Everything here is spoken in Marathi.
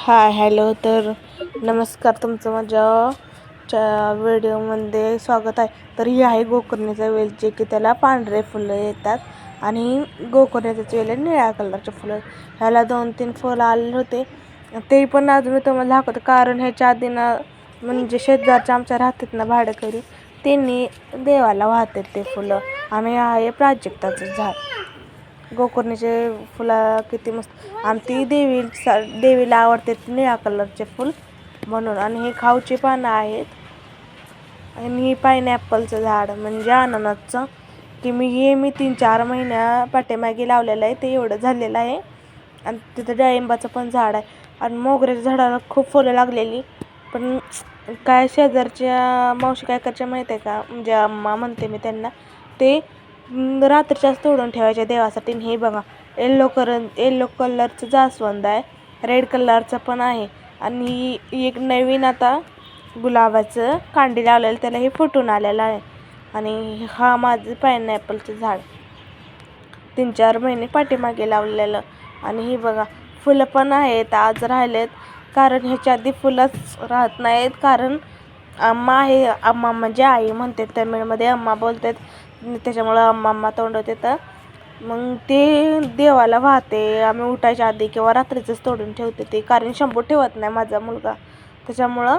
हॅलो. तर नमस्कार, तुमचं माझ्या व्हिडिओमध्ये स्वागत आहे. तर ही आहे गोकर्णीचा वेल, जे की त्याला पांढरे फुलं येतात आणि गोकर्णीचं वेल निळ्या कलरचे फुलं. ह्याला 2-3 फुलं आलेले होते, ते पण आज मी तुम्हाला दाखवते. कारण ह्याच्या आधी ना, म्हणजे शेजारच्या आमच्या राहतात ना भाडेकरी, त्यांनी देवाला वाहतात ते फुलं. आणि आहे प्राजक्ताचं झाड. गोकर्णीचे फुलं किती मस्त, आणि ती देवीला आवडते निळ्या कलरचे फुल म्हणून. आणि हे खाऊची पानं आहेत. आणि ही पायनॅपलचं झाड म्हणजे अननसचं, की मी 3-4 महिन्या पाठीमागे लावलेलं आहे. ते एवढं झालेलं आहे. आणि तिथं डाळिंबाचं पण झाड आहे. आणि मोगऱ्याच्या झाडाला खूप फुलं लागलेली, पण काय शेजारच्या मावशी काय करायच्या माहीत आहे का, म्हणजे अम्मा म्हणते मी त्यांना, ते रात्रीच्याच तोडून ठेवायच्या देवासाठी. हे बघा, येलो कलरचं जास्वंद आहे, रेड कलरचं पण आहे. आणि एक नवीन आता गुलाबाचं कांडी लावलेलं, त्याला हे फुटून आलेलं आहे. आणि हा माझं पायनॅपलचं झाड 3-4 महिने पाठीमागे लावलेलं. आणि हे बघा, फुलं पण आहेत, आज राहिलेत. कारण ह्याच्या आधी फुलंच राहत नाहीत. कारण अम्मा आहे, अम्मा म्हणजे आई म्हणते तमिळमध्ये, अम्मा बोलतात, त्याच्यामुळं अम्मा तोंडात येतं. मग ते देवाला वाहते. आम्ही उठायच्या आधी किंवा रात्रीचंच तोडून ठेवते ते, कारण शंभू ठेवत नाही माझा मुलगा, त्याच्यामुळं